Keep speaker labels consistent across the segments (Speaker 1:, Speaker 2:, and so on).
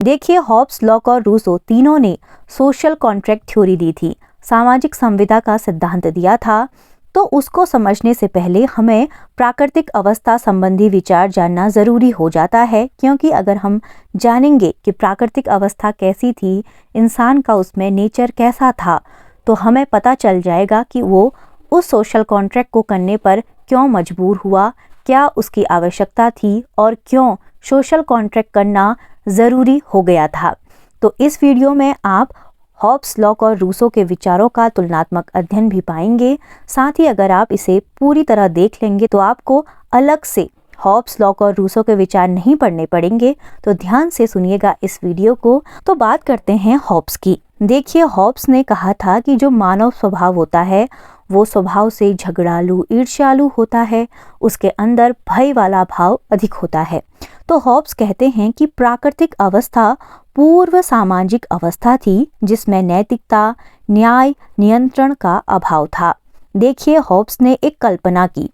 Speaker 1: देखिए, Hobbs, lock और Rousseau तीनों ने सोशल कॉन्ट्रैक्ट थ्योरी दी थी, सामाजिक संविदा का सिद्धांत दिया था। तो उसको समझने से पहले हमें प्राकृतिक अवस्था संबंधी विचार जानना ज़रूरी हो जाता है, क्योंकि अगर हम जानेंगे कि प्राकृतिक अवस्था कैसी थी, इंसान का उसमें नेचर कैसा था, तो हमें पता चल जाएगा कि वो उस सोशल कॉन्ट्रैक्ट को करने पर क्यों मजबूर हुआ, क्या उसकी आवश्यकता थी और क्यों सोशल कॉन्ट्रैक्ट करना ज़रूरी हो गया था। तो इस वीडियो में आप हॉब्स, लॉक और रूसो के विचारों का तुलनात्मक अध्ययन भी पाएंगे। साथ ही अगर आप इसे पूरी तरह देख लेंगे तो आपको अलग से हॉब्स, लॉक और रूसो के विचार नहीं पढ़ने पड़ेंगे। तो ध्यान से सुनिएगा इस वीडियो को। तो बात करते हैं हॉब्स की। देखिए, हॉब्स ने कहा था कि जो मानव स्वभाव होता है वो स्वभाव से झगड़ालू, ईर्ष्यालु होता है, उसके अंदर भय वाला भाव अधिक होता है। तो हॉब्स कहते हैं कि प्राकृतिक अवस्था पूर्व सामाजिक अवस्था थी जिसमें नैतिकता, न्याय, नियंत्रण का अभाव था। देखिए, हॉब्स ने एक कल्पना की।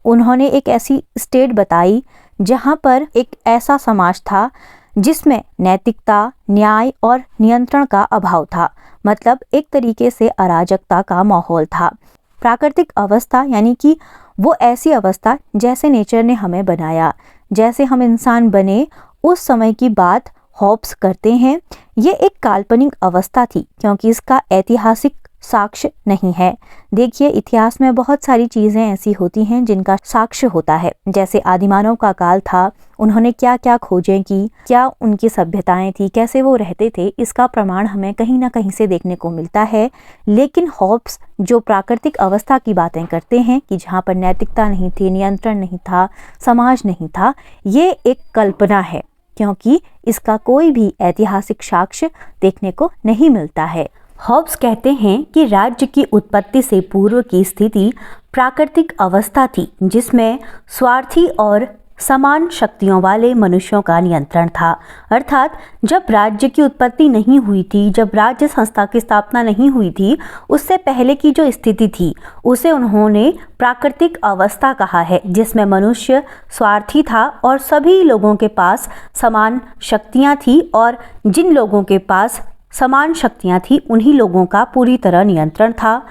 Speaker 1: उन्होंने एक ऐसी स्टेट बताई जहां पर एक ऐसा समाज था जिसमें नैतिकता, न्याय और नियंत्रण का अभाव था। मतलब एक तरीके से अराजकता का माहौल था। प्राकृतिक अवस्था यानी कि वो ऐसी अवस्था जैसे नेचर ने हमें बनाया, जैसे हम इंसान बने, उस समय की बात हॉब्स करते हैं। ये एक काल्पनिक अवस्था थी क्योंकि इसका ऐतिहासिक साक्ष्य नहीं है। देखिए, इतिहास में बहुत सारी चीज़ें ऐसी होती हैं जिनका साक्ष्य होता है, जैसे आदिमानव का काल था, उन्होंने क्या क्या खोजें की, क्या उनकी सभ्यताएं थी, कैसे वो रहते थे, इसका प्रमाण हमें कहीं ना कहीं से देखने को मिलता है। लेकिन हॉब्स जो प्राकृतिक अवस्था की बातें करते हैं कि जहाँ पर नैतिकता नहीं थी, नियंत्रण नहीं था, समाज नहीं था, ये एक कल्पना है क्योंकि इसका कोई भी ऐतिहासिक साक्ष्य देखने को नहीं मिलता है। हॉब्स कहते हैं कि राज्य की उत्पत्ति से पूर्व की स्थिति प्राकृतिक अवस्था थी जिसमें स्वार्थी और समान शक्तियों वाले मनुष्यों का नियंत्रण था। अर्थात जब राज्य की उत्पत्ति नहीं हुई थी, जब राज्य संस्था की स्थापना नहीं हुई थी, उससे पहले की जो स्थिति थी उसे उन्होंने प्राकृतिक अवस्था कहा है, जिसमें मनुष्य स्वार्थी था और सभी लोगों के पास समान शक्तियां थी और जिन लोगों के पास समान शक्तियां थी उन्हीं लोगों का पूरी तरह नियंत्रण था।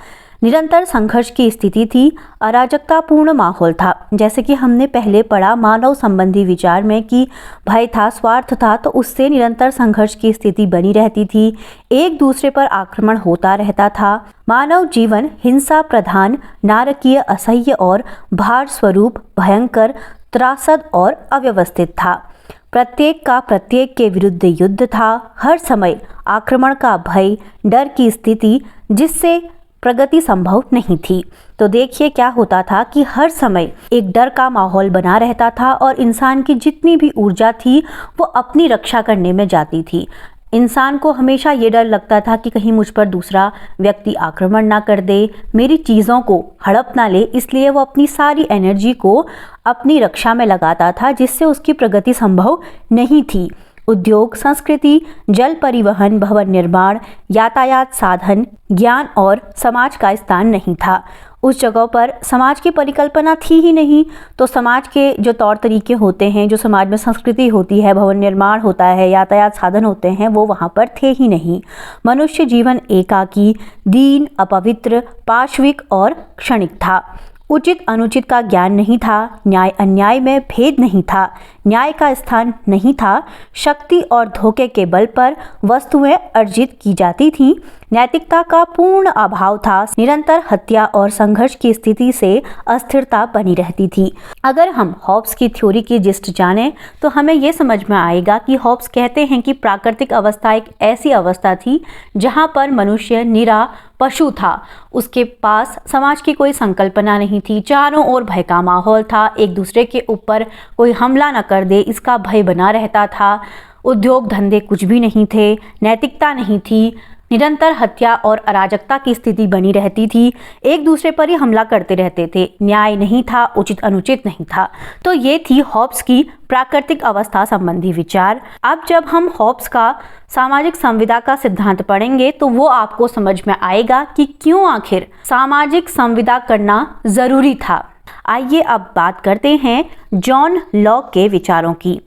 Speaker 1: निरंतर संघर्ष की स्थिति थी, अराजकतापूर्ण माहौल था। जैसे कि हमने पहले पढ़ा मानव संबंधी विचार में कि भय था, स्वार्थ था, तो उससे निरंतर संघर्ष की स्थिति बनी रहती थी, एक दूसरे पर आक्रमण होता रहता था। मानव जीवन हिंसा प्रधान, नारकीय, असह्य और भार स्वरूप भयंकर, त्रासद और अव्यवस्थित था। प्रत्येक का प्रत्येक के विरुद्ध युद्ध था, हर समय आक्रमण का भय, डर की स्थिति जिससे प्रगति संभव नहीं थी। तो देखिए क्या होता था कि हर समय एक डर का माहौल बना रहता था और इंसान की जितनी भी ऊर्जा थी वो अपनी रक्षा करने में जाती थी। इंसान को हमेशा ये डर लगता था कि कहीं मुझ पर दूसरा व्यक्ति आक्रमण ना कर दे, मेरी चीज़ों को हड़प ना ले, इसलिए वो अपनी सारी एनर्जी को अपनी रक्षा में लगाता था जिससे उसकी प्रगति संभव नहीं थी। उद्योग, संस्कृति, जल परिवहन, भवन निर्माण, यातायात साधन, ज्ञान और समाज का स्थान नहीं था। उस जगह पर समाज की परिकल्पना थी ही नहीं। तो समाज के जो तौर तरीके होते हैं, जो समाज में संस्कृति होती है, भवन निर्माण होता है, यातायात साधन होते हैं, वो वहाँ पर थे ही नहीं। मनुष्य जीवन एकाकी, दीन, अपवित्र, पाशविक और क्षणिक था। उचित अनुचित का ज्ञान नहीं था, न्याय अन्याय में भेद नहीं था, न्याय का स्थान नहीं था, शक्ति और धोखे के बल पर वस्तुएं अर्जित की जाती थीं, नैतिकता का पूर्ण अभाव था, निरंतर हत्या और संघर्ष की स्थिति से अस्थिरता बनी रहती थी। अगर हम हॉब्स की थ्योरी की जिस्ट जानें तो हमें ये समझ में आएगा कि हॉब्स कहते हैं कि प्राकृतिक अवस्था एक ऐसी अवस्था थी जहां पर मनुष्य निरा पशु था, उसके पास समाज की कोई संकल्पना नहीं थी, चारों ओर भय का माहौल था, एक दूसरे के ऊपर कोई हमला न कर दे इसका भय बना रहता था, उद्योग धंधे कुछ भी नहीं थे, नैतिकता नहीं थी, निरंतर हत्या और अराजकता की स्थिति बनी रहती थी, एक दूसरे पर ही हमला करते रहते थे, न्याय नहीं था, उचित अनुचित नहीं था। तो ये थी हॉब्स की प्राकृतिक अवस्था संबंधी विचार। अब जब हम हॉब्स का सामाजिक संविदा का सिद्धांत पढ़ेंगे तो वो आपको समझ में आएगा कि क्यों आखिर सामाजिक संविदा करना जरूरी था। आइए अब बात करते हैं जॉन लॉक के विचारों की।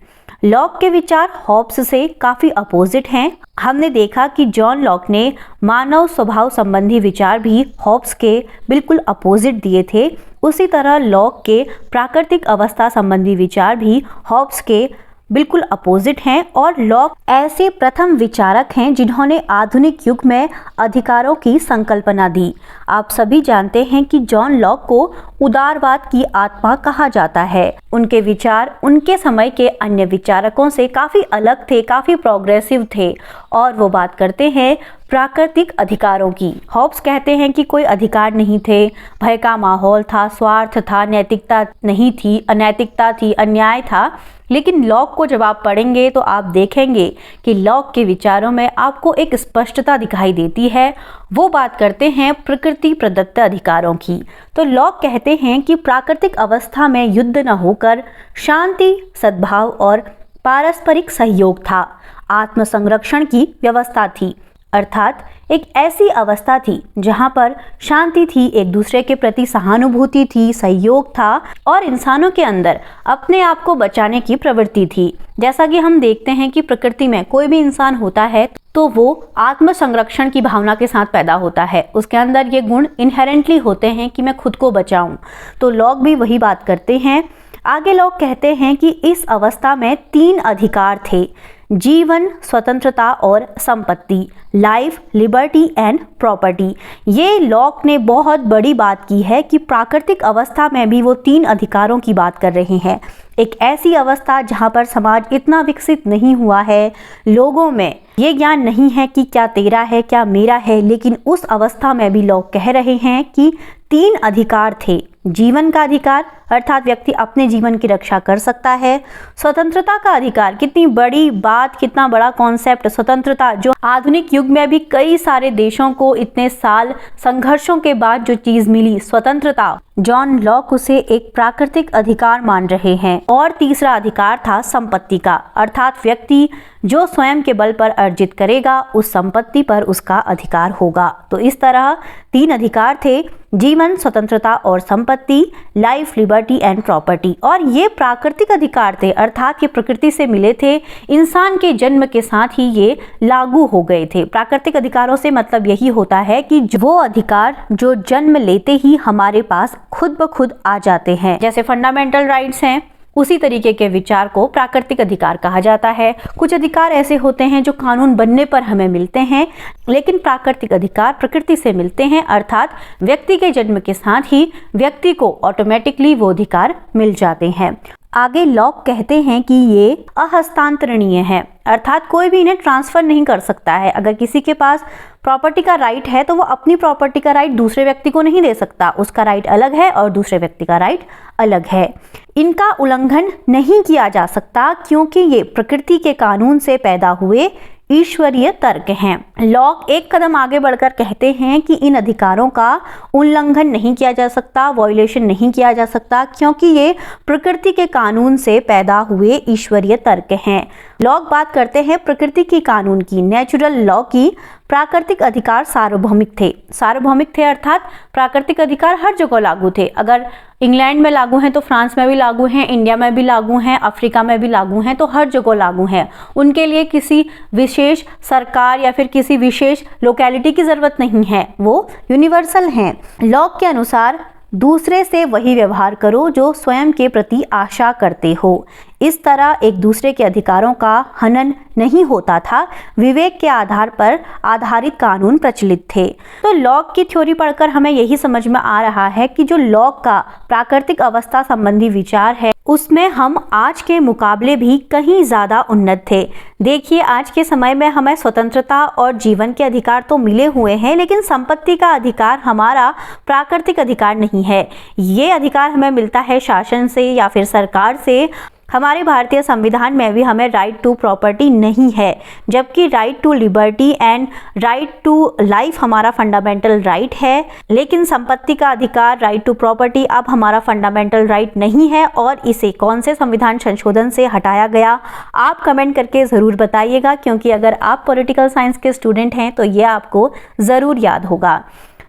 Speaker 1: लॉक के विचार हॉब्स से काफी अपोजिट हैं। हमने देखा कि जॉन लॉक ने मानव स्वभाव संबंधी विचार भी हॉब्स के बिल्कुल अपोजिट दिए थे। उसी तरह लॉक के प्राकृतिक अवस्था संबंधी विचार भी हॉब्स के बिल्कुल अपोजिट हैं और लॉक ऐसे प्रथम विचारक हैं जिन्होंने आधुनिक युग में अधिकारों की संकल्पना दी। आप सभी जानते हैं कि जॉन लॉक को उदारवाद की आत्मा कहा जाता है। उनके विचार उनके समय के अन्य विचारकों से काफ़ी अलग थे, काफ़ी प्रोग्रेसिव थे और वो बात करते हैं प्राकृतिक अधिकारों की। हॉब्स कहते हैं कि कोई अधिकार नहीं थे, भय का माहौल था, स्वार्थ था, नैतिकता नहीं थी, अनैतिकता थी, अन्याय था। लेकिन लॉक को जब आप पढ़ेंगे तो आप देखेंगे कि लॉक के विचारों में आपको एक स्पष्टता दिखाई देती है। वो बात करते हैं प्रकृति प्रदत्त अधिकारों की। तो लॉक कहते हैं कि प्राकृतिक अवस्था में युद्ध न होकर शांति, सद्भाव और पारस्परिक सहयोग था। आत्मसंरक्षण की व्यवस्था थी, अर्थात एक ऐसी अवस्था थी जहां पर शांति थी, एक दूसरे के प्रति सहानुभूति थी, सहयोग था और इंसानों के अंदर अपने आप को बचाने की प्रवृत्ति थी। जैसा कि हम देखते हैं कि प्रकृति में कोई भी इंसान होता है तो वो आत्म संरक्षण की भावना के साथ पैदा होता है। उसके अंदर ये गुण इनहेरेंटली होते हैं कि मैं खुद को बचाऊं। तो लॉक भी वही बात करते हैं। आगे लॉक कहते हैं कि इस अवस्था में 3 अधिकार थे: जीवन, स्वतंत्रता और संपत्ति, लाइफ, लिबर्टी एंड प्रॉपर्टी। ये लॉक ने बहुत बड़ी बात की है कि प्राकृतिक अवस्था में भी वो 3 अधिकारों की बात कर रहे हैं। एक ऐसी अवस्था जहाँ पर समाज इतना विकसित नहीं हुआ है, लोगों में ये ज्ञान नहीं है कि क्या तेरा है क्या मेरा है, लेकिन उस अवस्था में भी लोग कह रहे हैं कि 3 अधिकार थे: जीवन का अधिकार, अर्थात व्यक्ति अपने जीवन की रक्षा कर सकता है; स्वतंत्रता का अधिकार, कितनी बड़ी बात, कितना बड़ा कॉन्सेप्ट स्वतंत्रता, जो आधुनिक युग में भी कई सारे देशों को इतने साल संघर्षों के बाद जो चीज मिली, स्वतंत्रता, जॉन लॉक उसे एक प्राकृतिक अधिकार मान रहे हैं। और तीसरा अधिकार था संपत्ति का, अर्थात व्यक्ति जो स्वयं के बल पर अर्जित करेगा उस संपत्ति पर उसका अधिकार होगा। तो इस तरह 3 अधिकार थे: जीवन, स्वतंत्रता और संपत्ति, लाइफ, लिबर्टी एंड प्रॉपर्टी। और ये प्राकृतिक अधिकार थे, अर्थात ये प्रकृति से मिले थे, इंसान के जन्म के साथ ही ये लागू हो गए थे। प्राकृतिक अधिकारों से मतलब यही होता है कि वो अधिकार जो जन्म लेते ही हमारे पास खुद ब खुद आ जाते हैं। जैसे फंडामेंटल राइट्स हैं, उसी तरीके के विचार को प्राकृतिक अधिकार कहा जाता है। कुछ अधिकार ऐसे होते हैं जो कानून बनने पर हमें मिलते हैं, लेकिन प्राकृतिक अधिकार प्रकृति से मिलते हैं, अर्थात व्यक्ति के जन्म के साथ ही व्यक्ति को ऑटोमेटिकली वो अधिकार मिल जाते हैं। आगे लॉक कहते हैं कि ये अहस्तांतरणीय है, अर्थात कोई भी इन्हें ट्रांसफर नहीं कर सकता है। अगर किसी के पास प्रॉपर्टी का राइट है तो वो अपनी प्रॉपर्टी का राइट दूसरे व्यक्ति को नहीं दे सकता। उसका राइट अलग है और दूसरे व्यक्ति का राइट अलग है। इनका उल्लंघन नहीं किया जा सकता क्योंकि ये प्रकृति के कानून से पैदा हुए ईश्वरीय तर्क हैं। लॉक एक कदम आगे बढ़कर कहते हैं कि इन अधिकारों का उल्लंघन नहीं किया जा सकता, वॉयलेशन नहीं किया जा सकता, क्योंकि ये प्रकृति के कानून से पैदा हुए ईश्वरीय तर्क हैं। लॉक बात करते हैं प्रकृति की कानून की, नेचुरल लॉ की। प्राकृतिक अधिकार सार्वभौमिक थे। सार्वभौमिक थे अर्थात प्राकृतिक अधिकार हर जगह लागू थे। अगर इंग्लैंड में लागू हैं तो फ्रांस में भी लागू हैं, इंडिया में भी लागू हैं, अफ्रीका में भी लागू हैं, तो हर जगह लागू हैं। उनके लिए किसी विशेष सरकार या फिर किसी विशेष लोकेलिटी की जरूरत नहीं है, वो यूनिवर्सल हैं। लॉक के अनुसार दूसरे से वही व्यवहार करो जो स्वयं के प्रति आशा करते हो। इस तरह एक दूसरे के अधिकारों का हनन नहीं होता था। विवेक के आधार पर आधारित कानून प्रचलित थे। तो लॉक की थ्योरी पढ़कर हमें यही समझ में आ रहा है कि जो लॉक का प्राकृतिक अवस्था संबंधी विचार है उसमें हम आज के मुकाबले भी कहीं ज़्यादा उन्नत थे। देखिए, आज के समय में हमें स्वतंत्रता और जीवन के अधिकार तो मिले हुए हैं, लेकिन संपत्ति का अधिकार हमारा प्राकृतिक अधिकार नहीं है। ये अधिकार हमें मिलता है शासन से या फिर सरकार से। हमारे भारतीय संविधान में भी हमें राइट टू प्रॉपर्टी नहीं है, जबकि right to liberty and right to life हमारा फंडामेंटल राइट है। लेकिन संपत्ति का अधिकार, राइट टू प्रॉपर्टी, अब हमारा फंडामेंटल राइट नहीं है। और इसे कौन से संविधान संशोधन से हटाया गया, आप कमेंट करके ज़रूर बताइएगा, क्योंकि अगर आप पॉलिटिकल साइंस के स्टूडेंट हैं तो ये आपको ज़रूर याद होगा।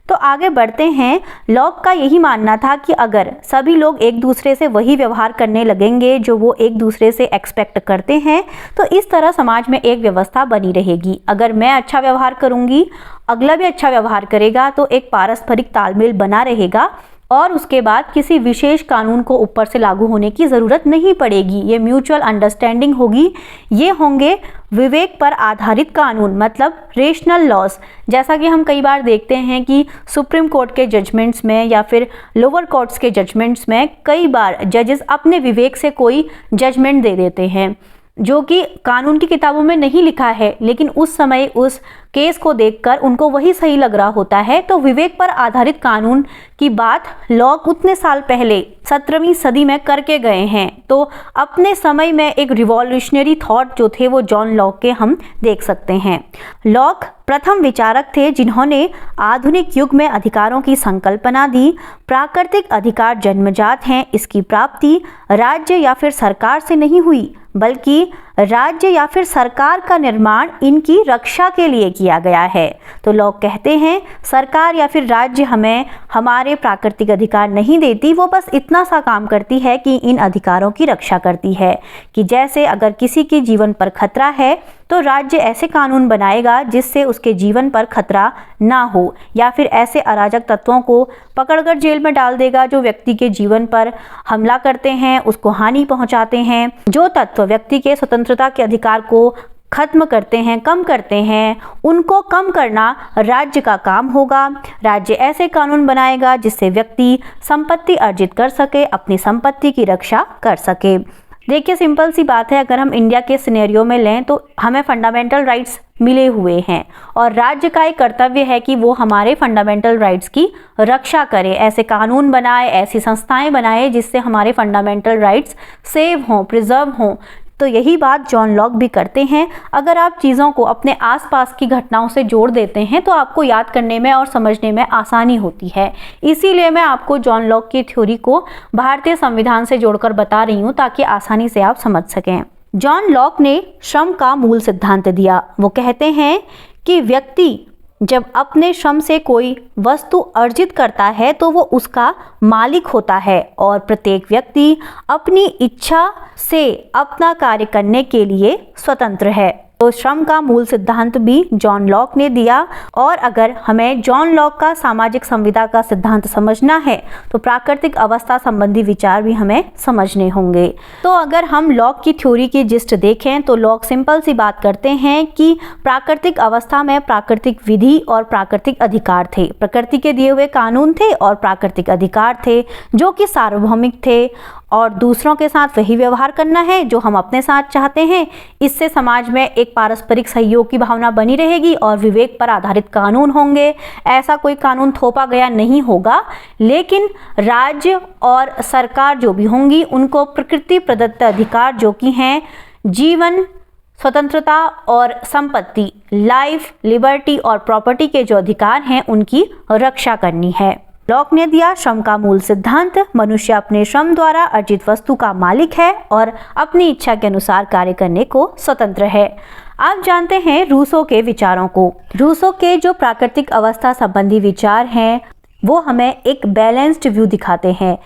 Speaker 1: तो आगे बढ़ते हैं। लॉक का यही मानना था कि अगर सभी लोग एक दूसरे से वही व्यवहार करने लगेंगे जो वो एक दूसरे से एक्सपेक्ट करते हैं, तो इस तरह समाज में एक व्यवस्था बनी रहेगी। अगर मैं अच्छा व्यवहार करूंगी, अगला भी अच्छा व्यवहार करेगा, तो एक पारस्परिक तालमेल बना रहेगा और उसके बाद किसी विशेष कानून को ऊपर से लागू होने की ज़रूरत नहीं पड़ेगी। ये म्यूचुअल अंडरस्टैंडिंग होगी। ये होंगे विवेक पर आधारित कानून, मतलब रेशनल लॉस। जैसा कि हम कई बार देखते हैं कि सुप्रीम कोर्ट के जजमेंट्स में या फिर लोअर कोर्ट्स के जजमेंट्स में कई बार जजेस अपने विवेक से कोई जजमेंट दे देते हैं जो कि कानून की किताबों में नहीं लिखा है, लेकिन उस समय उस केस को देखकर उनको वही सही लग रहा होता है। तो विवेक पर आधारित कानून की बात लॉक उतने साल पहले 17वीं सदी में करके गए हैं। तो अपने समय में एक रिवॉल्यूशनरी थॉट जो थे वो जॉन लॉक के हम देख सकते हैं। लॉक प्रथम विचारक थे जिन्होंने आधुनिक युग में अधिकारों की संकल्पना दी। प्राकृतिक अधिकार जन्मजात हैं, इसकी प्राप्ति राज्य या फिर सरकार से नहीं हुई, बल्कि राज्य या फिर सरकार का निर्माण इनकी रक्षा के लिए किया गया है। तो लोग कहते हैं सरकार या फिर राज्य हमें हमारे प्राकृतिक अधिकार नहीं देती, वो बस इतना सा काम करती है कि इन अधिकारों की रक्षा करती है। कि जैसे अगर किसी के जीवन पर खतरा है तो राज्य ऐसे कानून बनाएगा जिससे उसके जीवन पर खतरा ना हो, या फिर ऐसे अराजक तत्वों को पकड़कर जेल में डाल देगा जो व्यक्ति के जीवन पर हमला करते हैं, उसको हानि पहुंचाते हैं। जो तत्व व्यक्ति के स्वतंत्रता के अधिकार को खत्म करते हैं, कम करते हैं, उनको कम करना राज्य का काम होगा। राज्य ऐसे कानून बनाएगा जिससे व्यक्ति संपत्ति अर्जित कर सके, अपनी संपत्ति की रक्षा कर सके। देखिए सिंपल सी बात है, अगर हम इंडिया के सिनेरियो में लें तो हमें फंडामेंटल राइट्स मिले हुए हैं और राज्य का एक कर्तव्य है कि वो हमारे फंडामेंटल राइट्स की रक्षा करे, ऐसे कानून बनाए, ऐसी संस्थाएं बनाए जिससे हमारे फंडामेंटल राइट्स सेव हों, प्रिजर्व हों। तो यही बात जॉन लॉक भी करते हैं। अगर आप चीज़ों को अपने आसपास की घटनाओं से जोड़ देते हैं तो आपको याद करने में और समझने में आसानी होती है। इसीलिए मैं आपको जॉन लॉक की थ्योरी को भारतीय संविधान से जोड़कर बता रही हूँ ताकि आसानी से आप समझ सकें। जॉन लॉक ने श्रम का मूल सिद्धांत दिया। वो कहते हैं कि व्यक्ति जब अपने श्रम से कोई वस्तु अर्जित करता है तो वो उसका मालिक होता है और प्रत्येक व्यक्ति अपनी इच्छा से अपना कार्य करने के लिए स्वतंत्र है। तो श्रम का मूल सिद्धांत भी जॉन लॉक ने दिया। और अगर हमें जॉन लॉक का सामाजिक संविदा का सिद्धांत समझना है तो प्राकृतिक अवस्था संबंधी विचार भी हमें समझने होंगे। तो अगर हम लॉक की थ्योरी की जिस्ट देखें तो लॉक सिंपल सी बात करते हैं कि प्राकृतिक अवस्था में प्राकृतिक विधि और प्राकृतिक अधिकार थे। प्रकृति के दिए हुए कानून थे और प्राकृतिक अधिकार थे जो कि सार्वभौमिक थे और दूसरों के साथ वही व्यवहार करना है जो हम अपने साथ चाहते हैं। इससे समाज में एक पारस्परिक सहयोग की भावना बनी रहेगी और विवेक पर आधारित कानून होंगे। ऐसा कोई कानून थोपा गया नहीं होगा, लेकिन राज्य और सरकार जो भी होंगी उनको प्रकृति प्रदत्त अधिकार जो कि हैं जीवन, स्वतंत्रता और संपत्ति, लाइफ, लिबर्टी और प्रॉपर्टी के जो अधिकार हैं उनकी रक्षा करनी है। लॉक ने दिया श्रम का मूल सिद्धांत। मनुष्य अपने श्रम द्वारा अर्जित वस्तु का मालिक है और अपनी इच्छा के अनुसार कार्य करने को स्वतंत्र है। आप जानते हैं रूसो के विचारों को। रूसो के जो प्राकृतिक अवस्था संबंधी विचार हैं वो हमें एक बैलेंस्ड व्यू दिखाते हैं,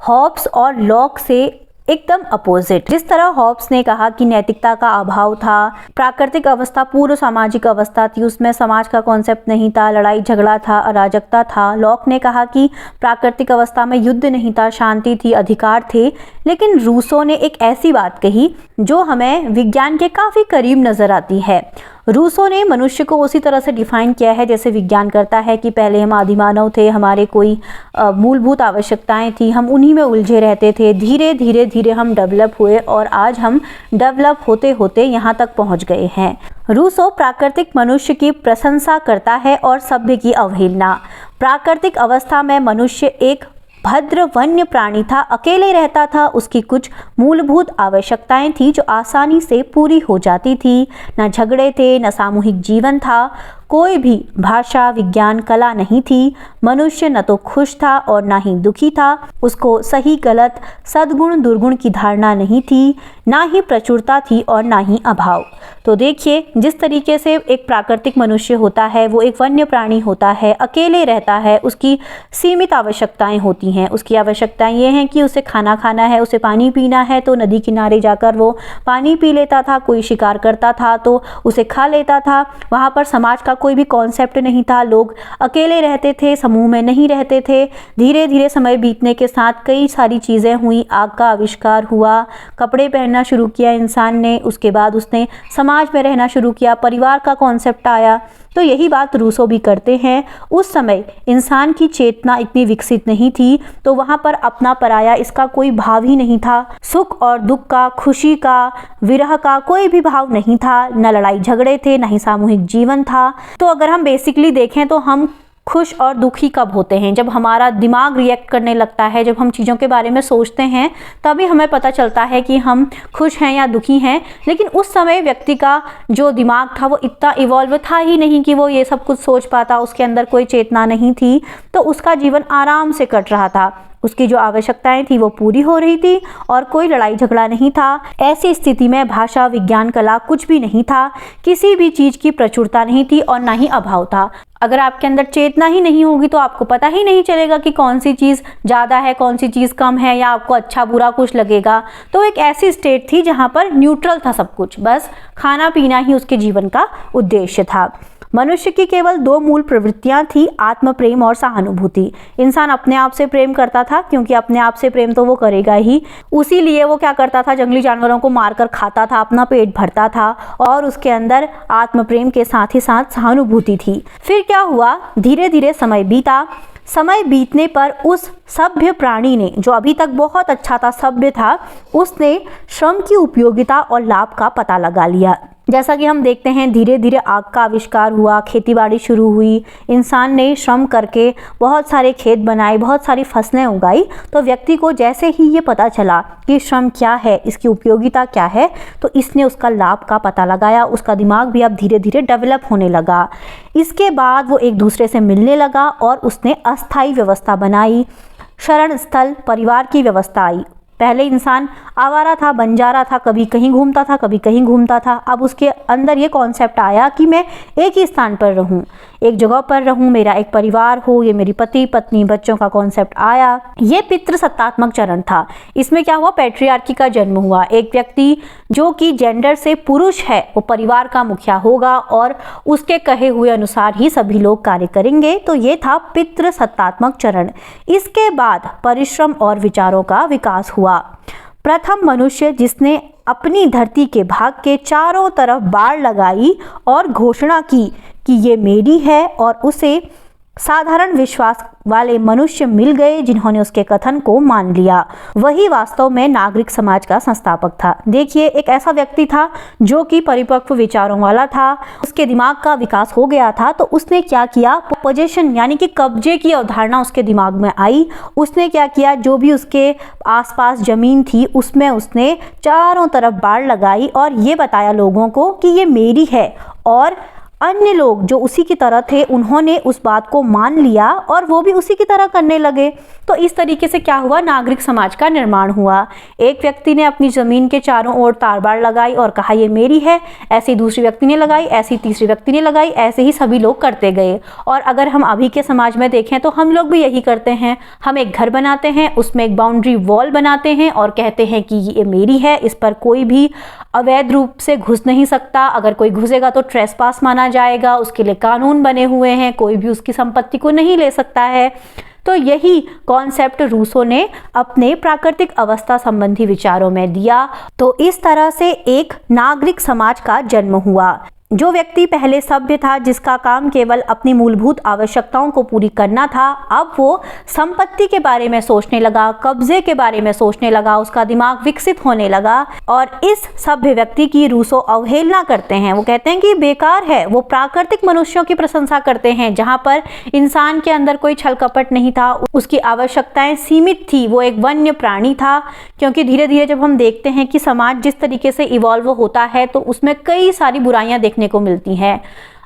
Speaker 1: हॉब्स और लॉक से एकदम अपोजिट। जिस तरह हॉब्स ने कहा कि नैतिकता का अभाव था, प्राकृतिक अवस्था पूर्व सामाजिक अवस्था थी, उसमें समाज का कॉन्सेप्ट नहीं था, लड़ाई झगड़ा था, अराजकता था। लॉक ने कहा कि प्राकृतिक अवस्था में युद्ध नहीं था, शांति थी, अधिकार थे। लेकिन रूसो ने एक ऐसी बात कही जो हमें विज्ञान के काफ़ी करीब नज़र आती है। रूसो ने मनुष्य को उसी तरह से डिफाइन किया है जैसे विज्ञान करता है कि पहले हम आदिमानव थे, हमारे कोई मूलभूत आवश्यकताएं थी, हम उन्हीं में उलझे रहते थे। धीरे धीरे धीरे हम डेवलप हुए और आज हम डेवलप होते होते यहाँ तक पहुँच गए हैं। रूसो प्राकृतिक मनुष्य की प्रशंसा करता है और सभ्य की अवहेलना। प्राकृतिक अवस्था में मनुष्य एक भद्र वन्य प्राणी था, अकेले रहता था, उसकी कुछ मूलभूत आवश्यकताएं थी जो आसानी से पूरी हो जाती थी। न झगड़े थे, न सामूहिक जीवन था, कोई भी भाषा, विज्ञान, कला नहीं थी। मनुष्य न तो खुश था और ना ही दुखी था। उसको सही गलत, सद्गुण दुर्गुण की धारणा नहीं थी, ना ही प्रचुरता थी और ना ही अभाव। तो देखिए, जिस तरीके से एक प्राकृतिक मनुष्य होता है, वो एक वन्य प्राणी होता है, अकेले रहता है, उसकी सीमित आवश्यकताएं होती हैं। उसकी आवश्यकताएं ये हैं कि उसे खाना खाना है, उसे पानी पीना है, तो नदी किनारे जाकर वो पानी पी लेता था। कोई शिकार करता था तो उसे खा लेता था। वहाँ पर समाज का कोई भी कॉन्सेप्ट नहीं था। लोग अकेले रहते थे, समूह में नहीं रहते थे। धीरे धीरे समय बीतने के साथ कई सारी चीज़ें हुई। आग का आविष्कार हुआ, कपड़े पहनना शुरू किया इंसान ने, उसके बाद उसने समाज में रहना शुरू किया, परिवार का कॉन्सेप्ट आया। तो यही बात रूसो भी करते हैं। उस समय इंसान की चेतना इतनी विकसित नहीं थी, तो वहाँ पर अपना पराया इसका कोई भाव ही नहीं था। सुख और दुख का, खुशी का, विरह का कोई भी भाव नहीं था। न लड़ाई झगड़े थे, न ही सामूहिक जीवन था। तो अगर हम बेसिकली देखें तो हम खुश और दुखी कब होते हैं? जब हमारा दिमाग रिएक्ट करने लगता है, जब हम चीज़ों के बारे में सोचते हैं, तभी हमें पता चलता है कि हम खुश हैं या दुखी हैं। लेकिन उस समय व्यक्ति का जो दिमाग था वो इतना इवॉल्व था ही नहीं कि वो ये सब कुछ सोच पाता। उसके अंदर कोई चेतना नहीं थी, तो उसका जीवन आराम से कट रहा था। उसकी जो आवश्यकताएं थी वो पूरी हो रही थी और कोई लड़ाई झगड़ा नहीं था। ऐसी स्थिति में भाषा, विज्ञान, कला कुछ भी नहीं था। किसी भी चीज़ की प्रचुरता नहीं थी और ना ही अभाव था। अगर आपके अंदर चेतना ही नहीं होगी तो आपको पता ही नहीं चलेगा कि कौन सी चीज़ ज़्यादा है, कौन सी चीज़ कम है, या आपको अच्छा बुरा कुछ लगेगा। तो एक ऐसी स्टेट थी जहाँ पर न्यूट्रल था सब कुछ, बस खाना पीना ही उसके जीवन का उद्देश्य था। मनुष्य की केवल दो मूल प्रवृत्तियां थी, आत्म प्रेम और सहानुभूति। इंसान अपने आप से प्रेम करता था, क्योंकि अपने आप से प्रेम तो वो करेगा ही। उसी लिए वो क्या करता था, जंगली जानवरों को मारकर खाता था, अपना पेट भरता था, और उसके अंदर आत्म प्रेम के साथ ही साथ सहानुभूति थी। फिर क्या हुआ, धीरे धीरे समय बीता। समय बीतने पर उस सभ्य प्राणी ने, जो अभी तक बहुत अच्छा था, सभ्य था, उसने श्रम की उपयोगिता और लाभ का पता लगा लिया। जैसा कि हम देखते हैं, धीरे धीरे आग का आविष्कार हुआ, खेतीबाड़ी शुरू हुई, इंसान ने श्रम करके बहुत सारे खेत बनाए, बहुत सारी फसलें उगाई। तो व्यक्ति को जैसे ही ये पता चला कि श्रम क्या है, इसकी उपयोगिता क्या है, तो इसने उसका लाभ का पता लगाया। उसका दिमाग भी अब धीरे धीरे डेवलप होने लगा। इसके बाद वो एक दूसरे से मिलने लगा और उसने अस्थायी व्यवस्था बनाई। शरण स्थल, परिवार की व्यवस्था आई। पहले इंसान आवारा था, बंजारा था, कभी कहीं घूमता था, कभी कहीं घूमता था। अब उसके अंदर ये कॉन्सेप्ट आया कि मैं एक ही स्थान पर रहूं, एक जगह पर रहूं, मेरा एक परिवार हो, ये मेरी पति पत्नी बच्चों का कॉन्सेप्ट आया। ये पितृसत्तात्मक चरण था। इसमें क्या हुआ, पैट्रियार्की का जन्म हुआ। एक व्यक्ति जो कि जेंडर से पुरुष है, वो परिवार का मुखिया होगा और उसके कहे हुए अनुसार ही सभी लोग कार्य करेंगे। तो ये था पितृसत्तात्मक चरण। इसके बाद परिश्रम और विचारों का विकास हुआ। प्रथम मनुष्य जिसने अपनी धरती के भाग के चारों तरफ बाड़ लगाई और घोषणा की कि ये मेरी है, और उसे साधारण विश्वास वाले मनुष्य मिल गए जिन्होंने उसके कथन को मान लिया। वही वास्तव में नागरिक समाज का संस्थापक था। देखिए, एक ऐसा व्यक्ति था जो कि परिपक्व विचारों वाला था, उसके दिमाग का विकास हो गया था। तो उसने क्या किया, पोजेशन यानी कि कब्जे की अवधारणा उसके दिमाग में आई। उसने क्या किया, जो भी उसके आसपास जमीन थी उसमें उसने चारों तरफ बाड़ लगाई और ये बताया लोगों को कि ये मेरी है। और अन्य लोग जो उसी की तरह थे, उन्होंने उस बात को मान लिया और वो भी उसी की तरह करने लगे। तो इस तरीके से क्या हुआ, नागरिक समाज का निर्माण हुआ। एक व्यक्ति ने अपनी ज़मीन के चारों ओर तारबाड़ लगाई और कहा ये मेरी है, ऐसी दूसरी व्यक्ति ने लगाई, ऐसी तीसरी व्यक्ति ने लगाई, ऐसे ही सभी लोग करते गए। और अगर हम अभी के समाज में देखें तो हम लोग भी यही करते हैं। हम एक घर बनाते हैं, उसमें एक बाउंड्री वॉल बनाते हैं और कहते हैं कि ये मेरी है, इस पर कोई भी अवैध रूप से घुस नहीं सकता। अगर कोई घुसेगा तो ट्रेसपास माना जाएगा, उसके लिए कानून बने हुए हैं, कोई भी उसकी संपत्ति को नहीं ले सकता है। तो यही कॉन्सेप्ट रूसो ने अपने प्राकृतिक अवस्था संबंधी विचारों में दिया। तो इस तरह से एक नागरिक समाज का जन्म हुआ। जो व्यक्ति पहले सभ्य था, जिसका काम केवल अपनी मूलभूत आवश्यकताओं को पूरी करना था, अब वो संपत्ति के बारे में सोचने लगा, कब्जे के बारे में सोचने लगा, उसका दिमाग विकसित होने लगा। और इस सभ्य व्यक्ति की रूसो अवहेलना करते हैं। वो कहते हैं कि बेकार है। वो प्राकृतिक मनुष्यों की प्रशंसा करते हैं, जहाँ पर इंसान के अंदर कोई छल कपट नहीं था, उसकी आवश्यकताएं सीमित थी, वो एक वन्य प्राणी था। क्योंकि धीरे धीरे जब हम देखते हैं कि समाज जिस तरीके से इवॉल्व होता है तो उसमें कई सारी बुराइयां देखने को मिलती हैं।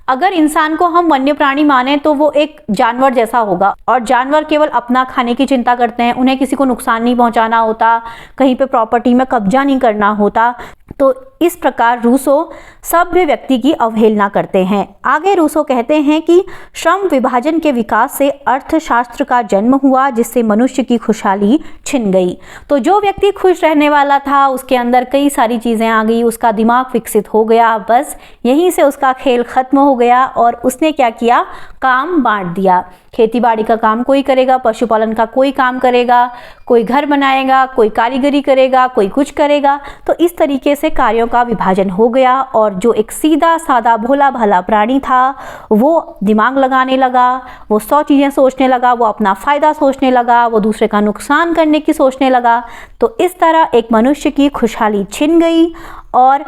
Speaker 1: अगर इंसान को हम वन्य प्राणी माने तो वो एक जानवर जैसा होगा, और जानवर केवल अपना खाने की चिंता करते हैं, उन्हें किसी को नुकसान नहीं पहुंचाना होता, कहीं पे प्रॉपर्टी में कब्जा नहीं करना होता। तो इस प्रकार रूसो सभ्य व्यक्ति की अवहेलना करते हैं। आगे रूसो कहते हैं कि श्रम विभाजन के विकास से अर्थशास्त्र का जन्म हुआ, जिससे मनुष्य की खुशहाली छिन गई। तो जो व्यक्ति खुश रहने वाला था उसके अंदर कई सारी चीज़ें आ गई, उसका दिमाग विकसित हो गया, बस यहीं से उसका खेल खत्म हो गया। और उसने क्या किया, काम बांट दिया। खेती बाड़ी का काम कोई करेगा, पशुपालन का कोई काम करेगा, कोई घर बनाएगा, कोई कारीगरी करेगा, कोई कुछ करेगा। तो इस तरीके से कार्यों का विभाजन हो गया, और जो एक सीधा साधा भोला भाला प्राणी था वो दिमाग लगाने लगा, वो 100 चीज़ें सोचने लगा, वो अपना फ़ायदा सोचने लगा, वो दूसरे का नुकसान करने की सोचने लगा। तो इस तरह एक मनुष्य की खुशहाली छिन गई। और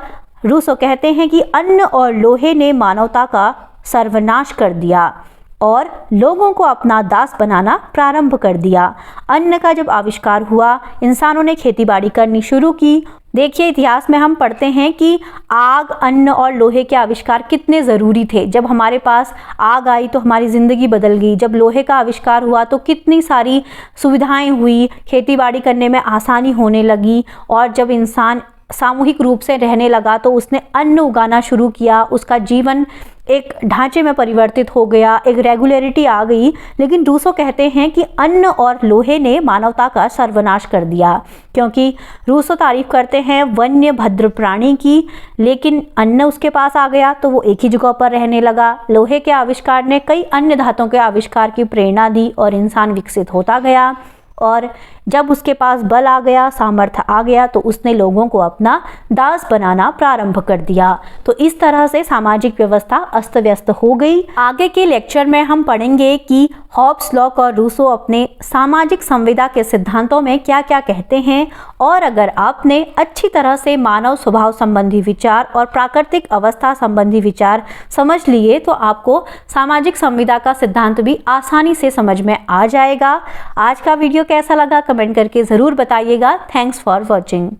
Speaker 1: रूसो कहते हैं कि अन्न और लोहे ने मानवता का सर्वनाश कर दिया और लोगों को अपना दास बनाना प्रारंभ कर दिया। अन्न का जब आविष्कार हुआ, इंसानों ने खेतीबाड़ी करनी शुरू की। देखिए, इतिहास में हम पढ़ते हैं कि आग, अन्न और लोहे के आविष्कार कितने ज़रूरी थे। जब हमारे पास आग आई तो हमारी ज़िंदगी बदल गई। जब लोहे का आविष्कार हुआ तो कितनी सारी सुविधाएं हुई, खेतीबाड़ी करने में आसानी होने लगी। और जब इंसान सामूहिक रूप से रहने लगा तो उसने अन्न उगाना शुरू किया, उसका जीवन एक ढांचे में परिवर्तित हो गया, एक रेगुलरिटी आ गई। लेकिन रूसो कहते हैं कि अन्न और लोहे ने मानवता का सर्वनाश कर दिया, क्योंकि रूसो तारीफ करते हैं वन्य भद्र प्राणी की, लेकिन अन्न उसके पास आ गया तो वो एक ही जगह पर रहने लगा। लोहे के आविष्कार ने कई अन्य धातुओं के आविष्कार की प्रेरणा दी और इंसान विकसित होता गया। और जब उसके पास बल आ गया, सामर्थ्य आ गया, तो उसने लोगों को अपना दास बनाना प्रारंभ कर दिया। तो इस तरह से सामाजिक व्यवस्था अस्त व्यस्त हो गई। आगे के लेक्चर में हम पढ़ेंगे कि हॉब्स, लॉक और रूसो अपने सामाजिक संविदा के सिद्धांतों में क्या क्या कहते हैं। और अगर आपने अच्छी तरह से मानव स्वभाव संबंधी विचार और प्राकृतिक अवस्था संबंधी विचार समझ लिए तो आपको सामाजिक संविदा का सिद्धांत भी आसानी से समझ में आ जाएगा। आज का वीडियो कैसा लगा कमेंट करके ज़रूर बताइएगा। Thanks for watching.